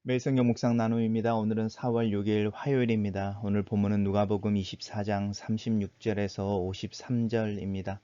매일 성경 묵상 나눔입니다. 오늘은 4월 6일 화요일입니다. 오늘 본문은 누가복음 24장 36절에서 53절입니다.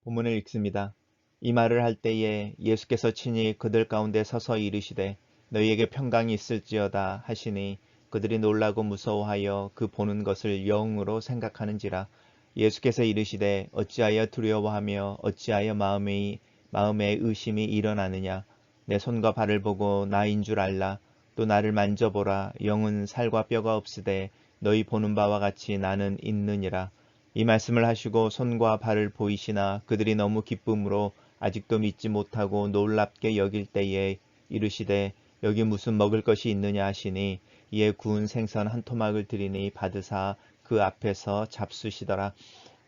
본문을 읽습니다. 이 말을 할 때에 예수께서 친히 그들 가운데 서서 이르시되 너희에게 평강이 있을지어다 하시니 그들이 놀라고 무서워하여 그 보는 것을 영으로 생각하는지라. 예수께서 이르시되 어찌하여 두려워하며 어찌하여 마음에 의심이 일어나느냐. 내 손과 발을 보고 나인 줄 알라. 또 나를 만져보라. 영은 살과 뼈가 없으되 너희 보는 바와 같이 나는 있느니라. 이 말씀을 하시고 손과 발을 보이시나 그들이 너무 기쁨으로 아직도 믿지 못하고 놀랍게 여길 때에 이르시되 여기 무슨 먹을 것이 있느냐 하시니 이에 구운 생선 한 토막을 드리니 받으사 그 앞에서 잡수시더라.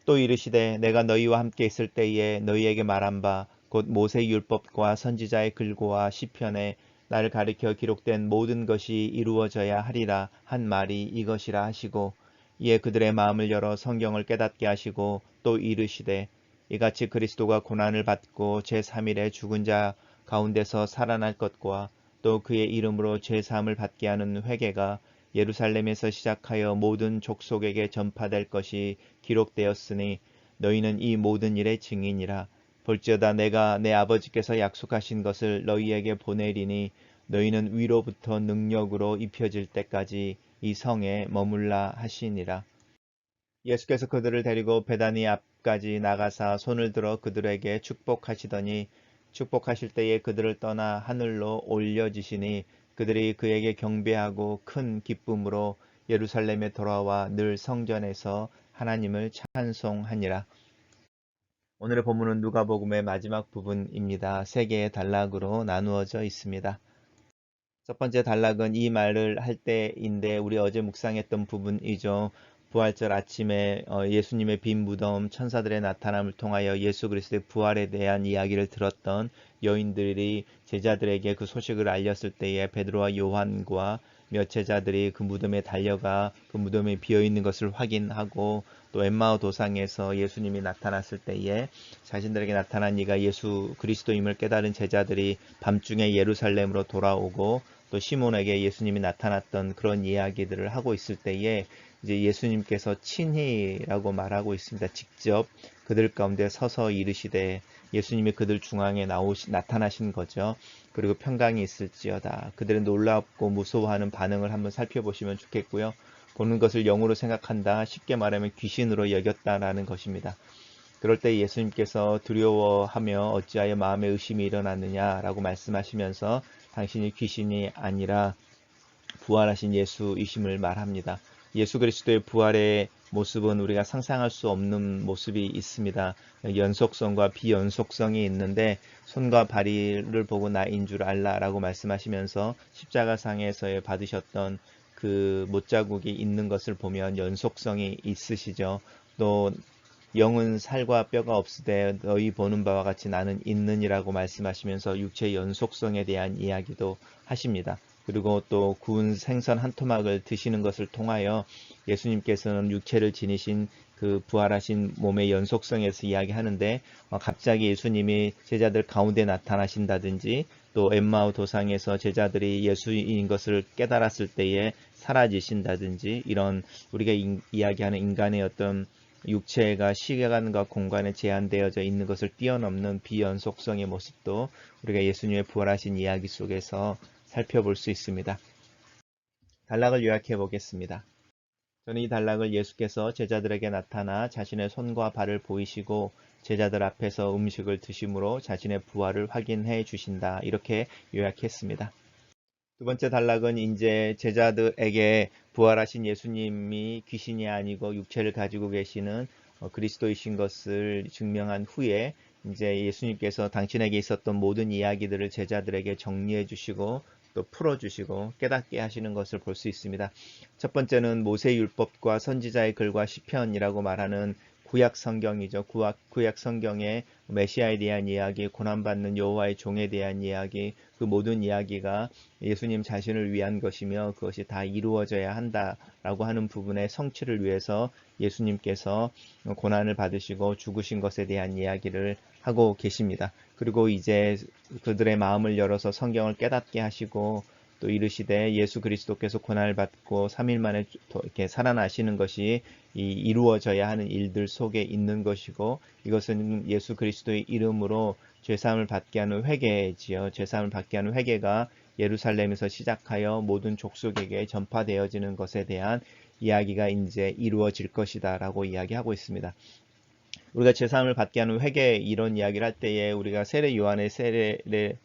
또 이르시되 내가 너희와 함께 있을 때에 너희에게 말한 바 곧 모세 율법과 선지자의 글과 시편에 나를 가리켜 기록된 모든 것이 이루어져야 하리라 한 말이 이것이라 하시고 이에 그들의 마음을 열어 성경을 깨닫게 하시고 또 이르시되 이같이 그리스도가 고난을 받고 제3일에 죽은 자 가운데서 살아날 것과 또 그의 이름으로 제3을 받게 하는 회개가 예루살렘에서 시작하여 모든 족속에게 전파될 것이 기록되었으니 너희는 이 모든 일의 증인이라. 볼지어다 내가 내 아버지께서 약속하신 것을 너희에게 보내리니 너희는 위로부터 능력으로 입혀질 때까지 이 성에 머물라 하시니라. 예수께서 그들을 데리고 베다니 앞까지 나가사 손을 들어 그들에게 축복하시더니 축복하실 때에 그들을 떠나 하늘로 올려지시니 그들이 그에게 경배하고 큰 기쁨으로 예루살렘에 돌아와 늘 성전에서 하나님을 찬송하니라. 오늘의 본문은 누가복음의 마지막 부분입니다. 세 개의 단락으로 나누어져 있습니다. 첫 번째 단락은 이 말을 할 때인데 우리 어제 묵상했던 부분이죠. 부활절 아침에 예수님의 빈 무덤 천사들의 나타남을 통하여 예수 그리스도의 부활에 대한 이야기를 들었던 여인들이 제자들에게 그 소식을 알렸을 때에 베드로와 요한과 몇 제자들이 그 무덤에 달려가 그 무덤에 비어있는 것을 확인하고 또 엠마오 도상에서 예수님이 나타났을 때에 자신들에게 나타난 이가 예수 그리스도임을 깨달은 제자들이 밤중에 예루살렘으로 돌아오고 또 시몬에게 예수님이 나타났던 그런 이야기들을 하고 있을 때에 이제 예수님께서 친히라고 말하고 있습니다. 직접 그들 가운데 서서 이르시되 예수님이 그들 중앙에 나타나신 거죠. 그리고 평강이 있을지어다. 그들의 놀랍고 무서워하는 반응을 한번 살펴보시면 좋겠고요. 보는 것을 영으로 생각한다. 쉽게 말하면 귀신으로 여겼다라는 것입니다. 그럴 때 예수님께서 두려워하며 어찌하여 마음에 의심이 일어났느냐라고 말씀하시면서 당신이 귀신이 아니라 부활하신 예수이심을 말합니다. 예수 그리스도의 부활의 모습은 우리가 상상할 수 없는 모습이 있습니다. 연속성과 비연속성이 있는데 손과 발을 보고 나인 줄 알라라고 말씀하시면서 십자가상에서 받으셨던 그 못자국이 있는 것을 보면 연속성이 있으시죠. 또 영은 살과 뼈가 없으되 너희 보는 바와 같이 나는 있느니라고 말씀하시면서 육체의 연속성에 대한 이야기도 하십니다. 그리고 또 구운 생선 한 토막을 드시는 것을 통하여 예수님께서는 육체를 지니신 그 부활하신 몸의 연속성에서 이야기하는데 갑자기 예수님이 제자들 가운데 나타나신다든지 또 엠마오 도상에서 제자들이 예수인 것을 깨달았을 때에 사라지신다든지 이런 우리가 이야기하는 인간의 어떤 육체가 시간과 공간에 제한되어져 있는 것을 뛰어넘는 비연속성의 모습도 우리가 예수님의 부활하신 이야기 속에서 살펴볼 수 있습니다. 단락을 요약해 보겠습니다. 저는 이 단락을 예수께서 제자들에게 나타나 자신의 손과 발을 보이시고 제자들 앞에서 음식을 드심으로 자신의 부활을 확인해 주신다. 이렇게 요약했습니다. 두 번째 단락은 이제 제자들에게 부활하신 예수님이 귀신이 아니고 육체를 가지고 계시는 그리스도이신 것을 증명한 후에 이제 예수님께서 당신에게 있었던 모든 이야기들을 제자들에게 정리해 주시고 또 풀어 주시고 깨닫게 하시는 것을 볼 수 있습니다. 첫 번째는 모세 율법과 선지자의 글과 시편이라고 말하는 구약 성경이죠. 구약 성경의 메시아에 대한 이야기, 고난받는 여호와의 종에 대한 이야기, 그 모든 이야기가 예수님 자신을 위한 것이며 그것이 다 이루어져야 한다라고 하는 부분의 성취를 위해서 예수님께서 고난을 받으시고 죽으신 것에 대한 이야기를 하고 계십니다. 그리고 이제 그들의 마음을 열어서 성경을 깨닫게 하시고 또 이르시되 예수 그리스도께서 고난을 받고 3일 만에 이렇게 살아나시는 것이 이루어져야 하는 일들 속에 있는 것이고, 이것은 예수 그리스도의 이름으로 죄사함을 받게 하는 회개지요. 죄사함을 받게 하는 회개가 예루살렘에서 시작하여 모든 족속에게 전파되어지는 것에 대한 이야기가 이제 이루어질 것이다 라고 이야기하고 있습니다. 우리가 죄사함을 받게 하는 회개 이런 이야기를 할 때에 우리가 세례 요한의 세례를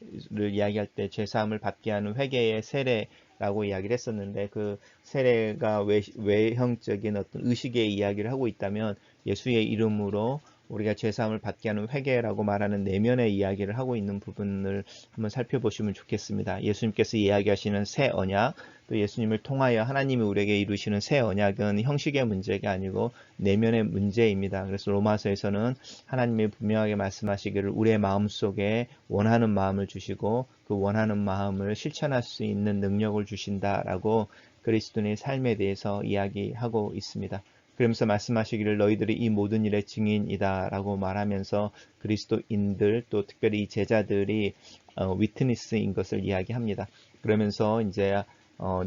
이야기할 때 죄사함을 받게 하는 회개의 세례라고 이야기를 했었는데, 그 세례가 외형적인 어떤 의식의 이야기를 하고 있다면 예수의 이름으로 우리가 죄사함을 받게 하는 회개라고 말하는 내면의 이야기를 하고 있는 부분을 한번 살펴보시면 좋겠습니다. 예수님께서 이야기하시는 새 언약, 또 예수님을 통하여 하나님이 우리에게 이루시는 새 언약은 형식의 문제가 아니고 내면의 문제입니다. 그래서 로마서에서는 하나님이 분명하게 말씀하시기를 우리의 마음속에 원하는 마음을 주시고 그 원하는 마음을 실천할 수 있는 능력을 주신다라고 그리스도인의 삶에 대해서 이야기하고 있습니다. 그러면서 말씀하시기를 너희들이 이 모든 일의 증인이다 라고 말하면서 그리스도인들 또 특별히 제자들이 위트니스인 것을 이야기합니다. 그러면서 이제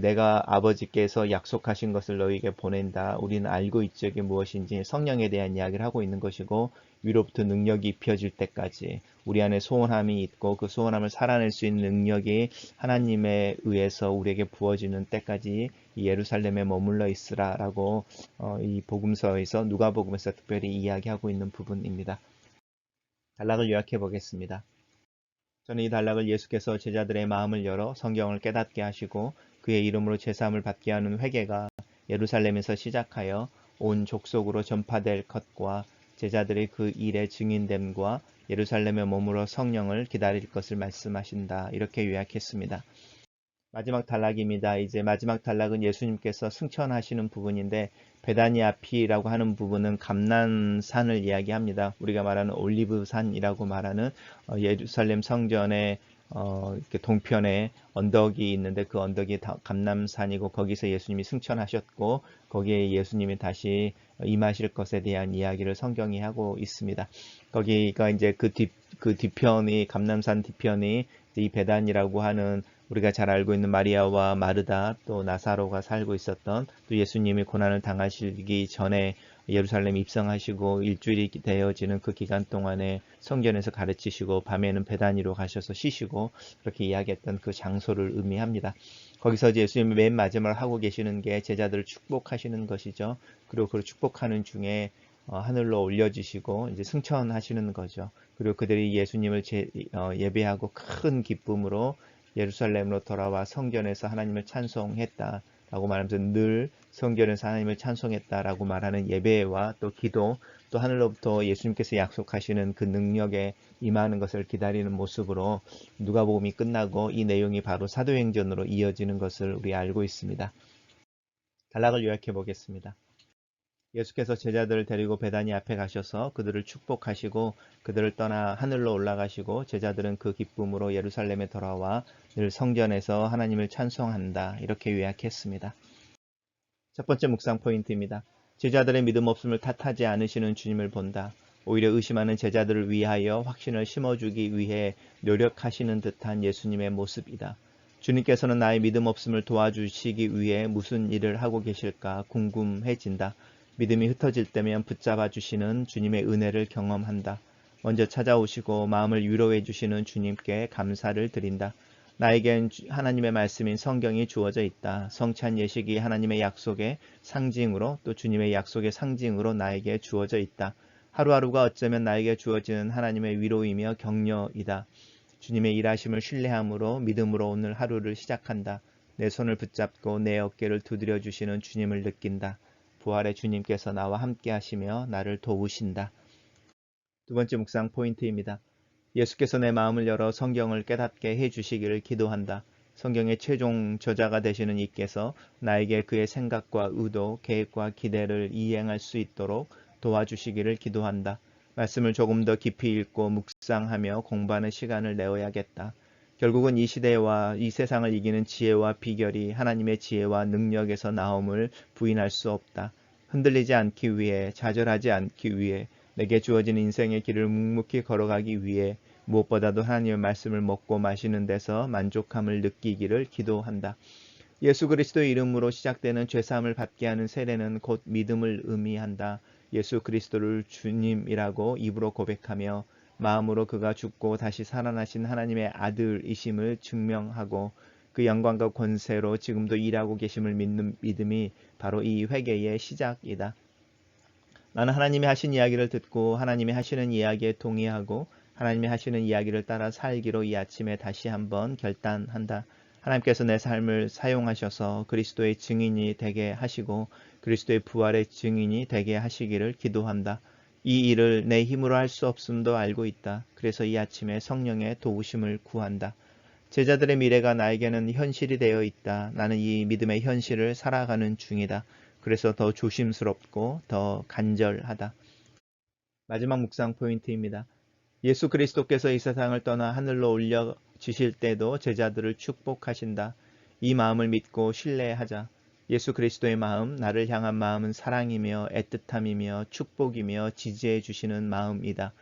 내가 아버지께서 약속하신 것을 너희에게 보낸다. 우리는 알고 있죠. 이게 무엇인지 성령에 대한 이야기를 하고 있는 것이고, 위로부터 능력이 입혀질 때까지 우리 안에 소원함이 있고 그 소원함을 살아낼 수 있는 능력이 하나님에 의해서 우리에게 부어지는 때까지 이 예루살렘에 머물러 있으라 라고 이 복음서에서 누가복음에서 특별히 이야기하고 있는 부분입니다. 단락을 요약해 보겠습니다. 저는 이 단락을 예수께서 제자들의 마음을 열어 성경을 깨닫게 하시고 그의 이름으로 제사함을 받게 하는 회개가 예루살렘에서 시작하여 온 족속으로 전파될 것과 제자들의 그 일의 증인됨과 예루살렘에 머물러 성령을 기다릴 것을 말씀하신다. 이렇게 요약했습니다. 마지막 단락입니다. 이제 마지막 단락은 예수님께서 승천하시는 부분인데, 베다니 앞이라고 하는 부분은 감난산을 이야기합니다. 우리가 말하는 올리브산이라고 말하는 예루살렘 성전의 이렇게 동편에 언덕이 있는데 그 언덕이 감람산이고, 거기서 예수님이 승천하셨고 거기에 예수님이 다시 임하실 것에 대한 이야기를 성경이 하고 있습니다. 거기가 이제 그 뒤편이 감람산 뒤편이 이 베단이라고 하는 우리가 잘 알고 있는 마리아와 마르다 또 나사로가 살고 있었던, 또 예수님이 고난을 당하시기 전에 예루살렘 입성하시고 일주일이 되어지는 그 기간 동안에 성전에서 가르치시고 밤에는 베다니로 가셔서 쉬시고 그렇게 이야기했던 그 장소를 의미합니다. 거기서 예수님이 맨 마지막으로 하고 계시는 게 제자들을 축복하시는 것이죠. 그리고 그 축복하는 중에 하늘로 올려주시고 이제 승천하시는 거죠. 그리고 그들이 예수님을 예배하고 큰 기쁨으로 예루살렘으로 돌아와 성전에서 하나님을 찬송했다 라고 말하면서 늘 성전에서 하나님을 찬송했다라고 말하는 예배와 또 기도, 또 하늘로부터 예수님께서 약속하시는 그 능력에 임하는 것을 기다리는 모습으로 누가복음이 끝나고 이 내용이 바로 사도행전으로 이어지는 것을 우리 알고 있습니다. 단락을 요약해 보겠습니다. 예수께서 제자들을 데리고 베다니 앞에 가셔서 그들을 축복하시고 그들을 떠나 하늘로 올라가시고, 제자들은 그 기쁨으로 예루살렘에 돌아와 늘 성전에서 하나님을 찬송한다. 이렇게 요약했습니다. 첫 번째 묵상 포인트입니다. 제자들의 믿음 없음을 탓하지 않으시는 주님을 본다. 오히려 의심하는 제자들을 위하여 확신을 심어주기 위해 노력하시는 듯한 예수님의 모습이다. 주님께서는 나의 믿음 없음을 도와주시기 위해 무슨 일을 하고 계실까 궁금해진다. 믿음이 흩어질 때면 붙잡아 주시는 주님의 은혜를 경험한다. 먼저 찾아오시고 마음을 위로해 주시는 주님께 감사를 드린다. 나에겐 하나님의 말씀인 성경이 주어져 있다. 성찬 예식이 하나님의 약속의 상징으로 또 주님의 약속의 상징으로 나에게 주어져 있다. 하루하루가 어쩌면 나에게 주어지는 하나님의 위로이며 격려이다. 주님의 일하심을 신뢰함으로 믿음으로 오늘 하루를 시작한다. 내 손을 붙잡고 내 어깨를 두드려 주시는 주님을 느낀다. 부활의 주님께서 나와 함께 하시며 나를 도우신다. 두 번째 묵상 포인트입니다. 예수께서 내 마음을 열어 성경을 깨닫게 해주시기를 기도한다. 성경의 최종 저자가 되시는 이께서 나에게 그의 생각과 의도, 계획과 기대를 이행할 수 있도록 도와주시기를 기도한다. 말씀을 조금 더 깊이 읽고 묵상하며 공부하는 시간을 내어야겠다. 결국은 이 시대와 이 세상을 이기는 지혜와 비결이 하나님의 지혜와 능력에서 나옴을 부인할 수 없다. 흔들리지 않기 위해, 좌절하지 않기 위해, 내게 주어진 인생의 길을 묵묵히 걸어가기 위해 무엇보다도 하나님의 말씀을 먹고 마시는 데서 만족함을 느끼기를 기도한다. 예수 그리스도의 이름으로 시작되는 죄사함을 받게 하는 세례는 곧 믿음을 의미한다. 예수 그리스도를 주님이라고 입으로 고백하며 마음으로 그가 죽고 다시 살아나신 하나님의 아들이심을 증명하고 그 영광과 권세로 지금도 일하고 계심을 믿는 믿음이 바로 이 회개의 시작이다. 나는 하나님이 하신 이야기를 듣고 하나님이 하시는 이야기에 동의하고 하나님이 하시는 이야기를 따라 살기로 이 아침에 다시 한번 결단한다. 하나님께서 내 삶을 사용하셔서 그리스도의 증인이 되게 하시고 그리스도의 부활의 증인이 되게 하시기를 기도한다. 이 일을 내 힘으로 할 수 없음도 알고 있다. 그래서 이 아침에 성령의 도우심을 구한다. 제자들의 미래가 나에게는 현실이 되어 있다. 나는 이 믿음의 현실을 살아가는 중이다. 그래서 더 조심스럽고 더 간절하다. 마지막 묵상 포인트입니다. 예수 그리스도께서 이 세상을 떠나 하늘로 올려지실 때도 제자들을 축복하신다. 이 마음을 믿고 신뢰하자. 예수 그리스도의 마음, 나를 향한 마음은 사랑이며 애틋함이며 축복이며 지지해 주시는 마음이다.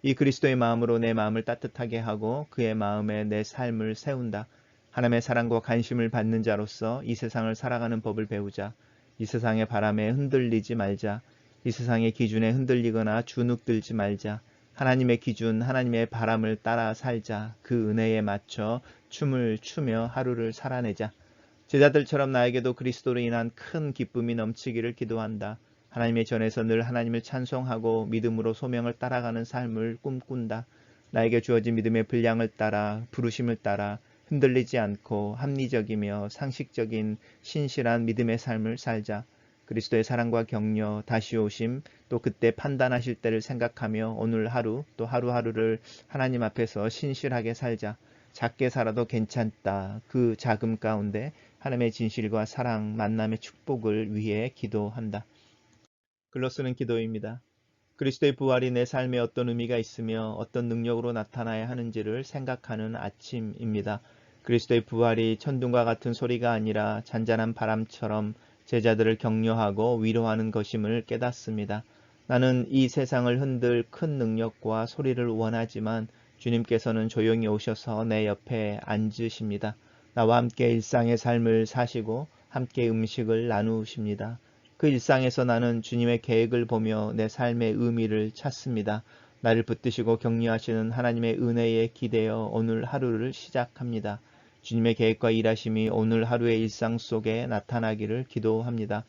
이 그리스도의 마음으로 내 마음을 따뜻하게 하고 그의 마음에 내 삶을 세운다. 하나님의 사랑과 관심을 받는 자로서 이 세상을 살아가는 법을 배우자. 이 세상의 바람에 흔들리지 말자. 이 세상의 기준에 흔들리거나 주눅들지 말자. 하나님의 기준, 하나님의 바람을 따라 살자. 그 은혜에 맞춰 춤을 추며 하루를 살아내자. 제자들처럼 나에게도 그리스도로 인한 큰 기쁨이 넘치기를 기도한다. 하나님의 전에서 늘 하나님을 찬송하고 믿음으로 소명을 따라가는 삶을 꿈꾼다. 나에게 주어진 믿음의 분량을 따라 부르심을 따라 흔들리지 않고 합리적이며 상식적인 신실한 믿음의 삶을 살자. 그리스도의 사랑과 격려, 다시 오심, 또 그때 판단하실 때를 생각하며 오늘 하루 또 하루하루를 하나님 앞에서 신실하게 살자. 작게 살아도 괜찮다. 그 작음 가운데 하나님의 진실과 사랑, 만남의 축복을 위해 기도한다. 글로 쓰는 기도입니다. 그리스도의 부활이 내 삶에 어떤 의미가 있으며 어떤 능력으로 나타나야 하는지를 생각하는 아침입니다. 그리스도의 부활이 천둥과 같은 소리가 아니라 잔잔한 바람처럼 제자들을 격려하고 위로하는 것임을 깨닫습니다. 나는 이 세상을 흔들 큰 능력과 소리를 원하지만 주님께서는 조용히 오셔서 내 옆에 앉으십니다. 나와 함께 일상의 삶을 사시고 함께 음식을 나누십니다. 그 일상에서 나는 주님의 계획을 보며 내 삶의 의미를 찾습니다. 나를 붙드시고 격려하시는 하나님의 은혜에 기대어 오늘 하루를 시작합니다. 주님의 계획과 일하심이 오늘 하루의 일상 속에 나타나기를 기도합니다.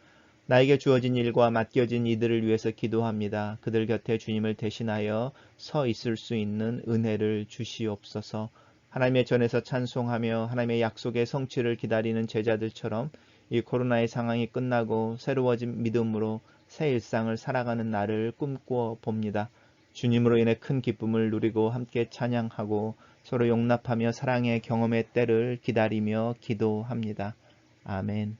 나에게 주어진 일과 맡겨진 이들을 위해서 기도합니다. 그들 곁에 주님을 대신하여 서 있을 수 있는 은혜를 주시옵소서. 하나님의 전에서 찬송하며 하나님의 약속의 성취를 기다리는 제자들처럼 이 코로나의 상황이 끝나고 새로워진 믿음으로 새 일상을 살아가는 날을 꿈꾸어 봅니다. 주님으로 인해 큰 기쁨을 누리고 함께 찬양하고 서로 용납하며 사랑의 경험의 때를 기다리며 기도합니다. 아멘.